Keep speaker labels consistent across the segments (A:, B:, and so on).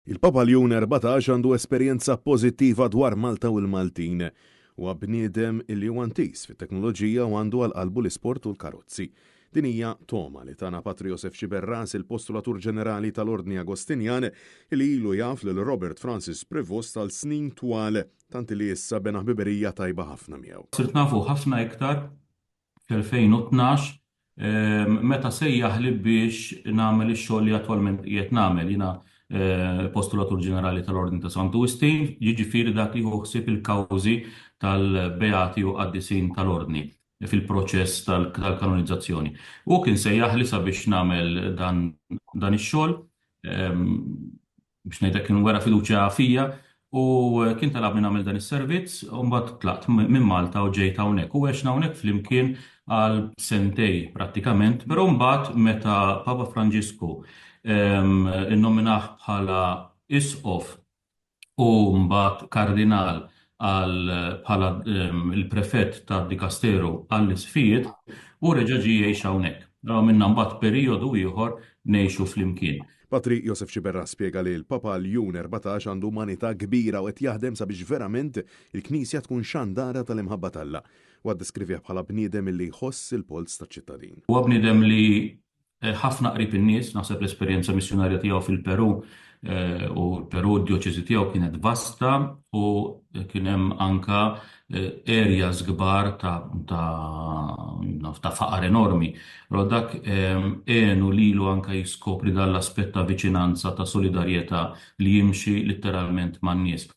A: Il-Papa Leon 14 għandu esperjenza pożittiva dwar Malta u l-Maltin u bniedem illi huwa antis fit-teknoloġija u għandu għal-qalbu l-isport u l-karozzi. Din hija toma li tana Patri Josef Xiberras, il-postulatur ġenerali tal-Ordni Agostinjan, li ilu jaf lil Robert Francis Prevost tal-snin twal, tanti li issa bena ħbiberija tajba ħafna miegħu.
B: Sirt nafu ħafna iktar fl-2012 meta sejjaħ li biex nagħmel ix-xogħol li attwalment qiegħed nagħmel jiena postulatur ġenerali tal-Ordni ta' Santu Wistin, jiġifieri dak li ħsieb il-kawżi tal-beati u qaddisin tal-Ordni fil-proċess tal-kanonizzazzjoni. U kien sejjaħ li sabiex nagħmel dan ix-xogħol biex ngħidlek kien wera fiduċja fija. U kien talabni nagħmel dan is-servizz u mbagħad tlaqt minn Malta u ġejt hawnhekk u għexna hawnhekk flimkien għal sentej prattikament, però mbagħad meta Papa Franġisku innominaħ bħala isqof u mbagħad kardinal bħala il-prefett tad-dikasteru għall-isfijiet u reġa' ġie jgħix hawnhekk. Minna mbagħad perjodu ieħor ngħixu flimkien.
A: Patri Josef Xiberras spjega li l-Papa Leon 14 għandu umanità kbira u qed jaħdem sabiex verament il-Knisja tkun xandara tal-imħabba talla. U għaddeskrivja bħala bniedem li jħoss il-polz taċ-ċittadin.
B: Huwa bniedem li ħafna qrib in-nies, naħseb l-esperjenza missjonarja tiegħu fil-Peru u l-Peru d-djoċeżi tiegħu kienet vasta u kien hemm anka areas kbar ta' faqar enormi. Dak għenu lilu anka jiskopri dal-aspett ta' viċinanza ta' solidarjetà li jimxi letteralment man-nies.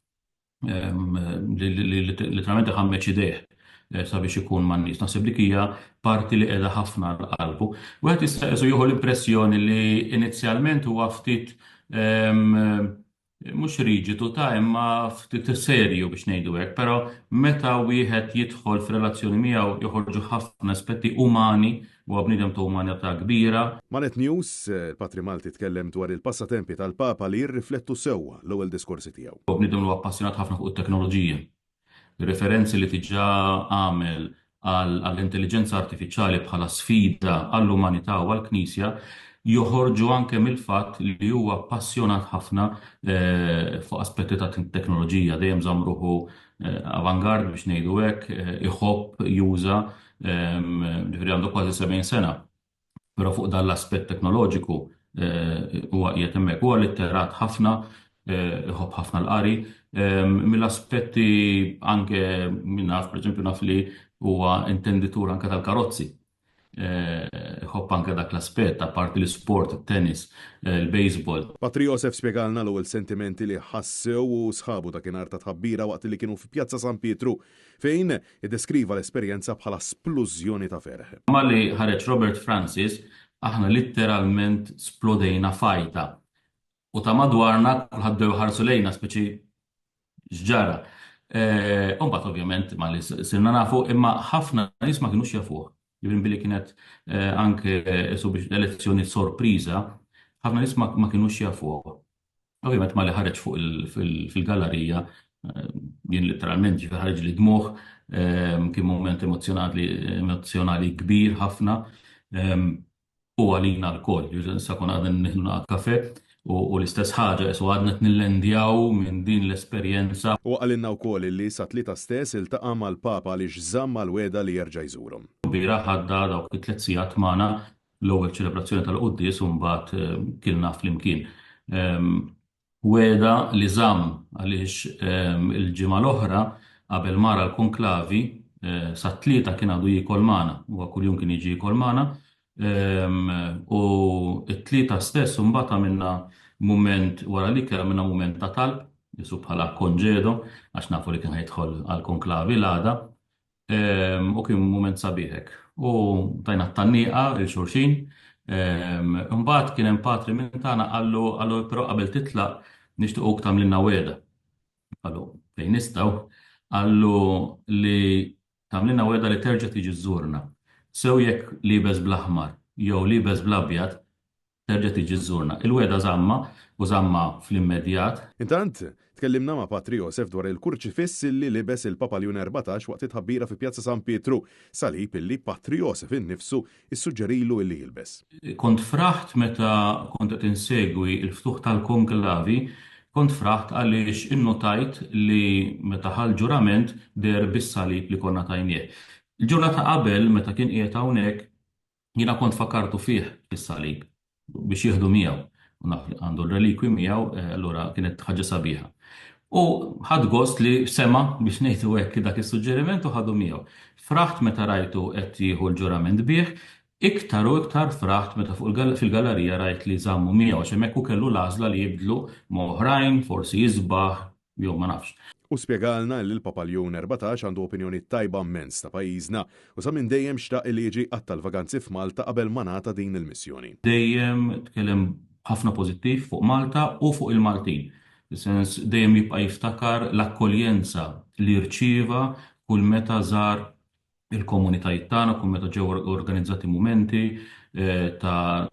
B: Letteralment ħammeċ idejh sabiex ikun man-nies. Naħseb dik hija parti li qiegħda ħafna l-qalbu. Wieħed jista' jieħu l-impressjoni li inizjalment huwa ftit mhux riġidu imma ftit serju biex ngħidu hekk, però meta wieħed jidħol f'relazzjoni miegħu joħorġu ħafna aspetti umani u bniedem ta' umanità kbira.
A: Manet News, il-Patri Malti tkellem dwar il-passatempi tal-Papa li jirriflettu sewwa l-ewwel diskorsi tiegħu.
B: Bniedem huwa appassjonat ħafna fuq it-teknoloġija. Ir-referenzi li tiġà għamel għall-intelligenza artifiċjali bħala sfida għall-umanità u għall-Knisja joħorġu anke mill-fatt li huwa appassjonat ħafna fuq aspetti ta' teknoloġija, dejjem żamruħu avangard biex ngħidu hekk, iħobb juża, ġifieri għandu kważi 70 sena. Però fuq dan l-aspett teknoloġiku huwa qiegħed hemmhekk, huwa litterat ħafna, iħobb ħafna l-qari, mill-aspetti anke minn naf, pereżempju naf li huwa intenditur anke tal-karozzi. Ħobb anke dak l-aspett apparti l-sport, tennis, il-baseball.
A: Patri Josef spjegalna l-ewwel sentimenti li ħassew u sħabu ta' kien ta' tħabbira waqt li kienu fi Pjazza San Pietru fejn iddeskriva l-esperjenza bħala splużjoni ta' ferħ.
B: Ma li ħareġ Robert Francis aħna litteralment splodejna fajta. U ta' madwarna kulħadd ħarsu lejna speċi x'ġara. Mbagħad ovvjament ma li sirna nafu imma ħafna nies ma kinux jafuh. Jibrin billi kienet anke biex elezzjoni sorpriża, ħafna nies ma kinux jafuh. Ovvjament ma li ħareġ fuq fil-gallerija, jien letteralment ġifier ħareġ li dmuħ, kien moment emozjonali kbir ħafna, u għalina l-koll, sa kon għadna nieħdu kafe. U l-istess ħaġa, so għadna t-nillendjaw minn din l-esperjenza.
A: U għalinna wkoll li sa tlieta stess iltaqa' mal-Papa li xżamm mal-weda li jerġa' jżurhom.
B: Bira ħadda dawk it-tliet sigħat magħna l-ewwel ċelebrazzjoni tal-Qudies u mbagħad kilna flimkien. Weda li żamm għaliex il-ġimgħa l-oħra qabel mara l-konklavi sa tlieta kien għadu jikol magħna, huwa kuljum kien jiġi jikol magħna. U t-tlieta stess mbagħad għamilna mument wara li kien għamilna mument ta' talb, jisu bħala konġedo, għax nafu li kien ħajtħol għal-konklavi l-għada, u kien mument sabiħek. U tajna t-tanniqa il-xurxin, mbagħad kien hemm patri minn tagħna għallu però qabel titlaq nixtiequk tagħmlilna weda. Għallu fejn nistgħu, għallu li tagħmlilna weda li terġa' tiġi żżurna. Sew jekk libes bl-aħmar jew libes bl-abjad terġa' tiġi żżurna. Il-weda żamma u żamma fl-immedjat.
A: Intant, tkellimna ma' Patri Josef dwar il-kurċifiss li libes il-Papa Leon 14 waqt it-tħabbira fi Pjazza San Pietru, salib illi Patri Josef innifsu issuġġerilu illi jilbes.
B: Kont fraħt meta kont qed insegwi l-ftuħ tal-konklavi kont fraħt għaliex innotajt li meta ħal ġurament der bis-salib li konna tajnieh. Il-ġurnata qabel meta kien qiegħed hawnhekk jiena kont fakartu fih fis-salib biex jieħdu miegħu. U naf li għandu l-relikwi miegħu, allura kienet ħaġa sabiħa. U ħad gost li sema biex ngħidu hekk dak is-suġġeriment u ħadu miegħu. Fraħt meta rajtu qed jieħu l-ġurament bih, iktar u iktar fraħt meta fil-gallerija rajt li żammu miegħu x'hemmhekk u kellu l-għażla li jibdlu moħrajn, forsi jisbaħ, jew ma nafx.
A: U spjegalna li l-Papa Leon 14 għandu opinjoni tajba immens ta' pajjiżna u sa minn dejjem xtaq li jiġi għat-tal-vaganzi f'Malta qabel ma nagħta din il-missjoni.
B: Dejjem tkellem ħafna pożittiv fuq Malta u fuq il-Maltin. Sens dejjem jibqa' jiftakar l-akkoljenza li rċieva kull meta żar il-komunitajiet tagħna, kull meta ġew organizzati mumenti ta'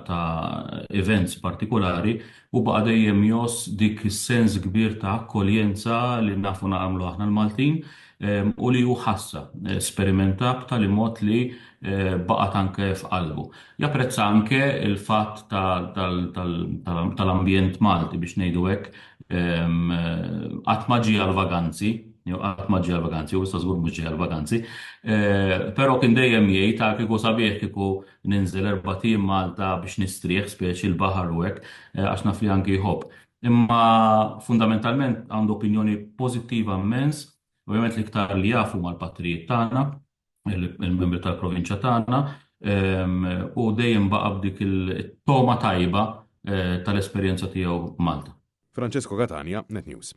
B: events partikolari u baqa' dejjem jos dik is-sens kbir ta' akkoljenza li nafu nagħmlu aħna l-Maltin u li hu ħassa sperimenta b'tali mod li baqgħet anke f'qalbu. Japprezza anke il-fatt tal-ambjent Malti biex ngħidu hekk qatt ma ġie għall-vaganzi, jew qatt ma ġie għall-vaganzi, u issa żgur mhux ġie għall-vaganzi, però kien dejjem jgħid ta' kieku sabiħ kieku ninżel 4 tim Malta biex nistrieħ speċi l-baħar u hekk għax naf li anke jħobb. Imma fundamentalment għandu opinjoni pożittiva immens, ovvjament l-iktar li jafu mal-patrijiet tagħna, il-membri tal-provinċja tagħna, u dejjem baqa' b'dik il-toma tajba tal-esperjenza tiegħu Malta.
A: Francesco Catania, Net News.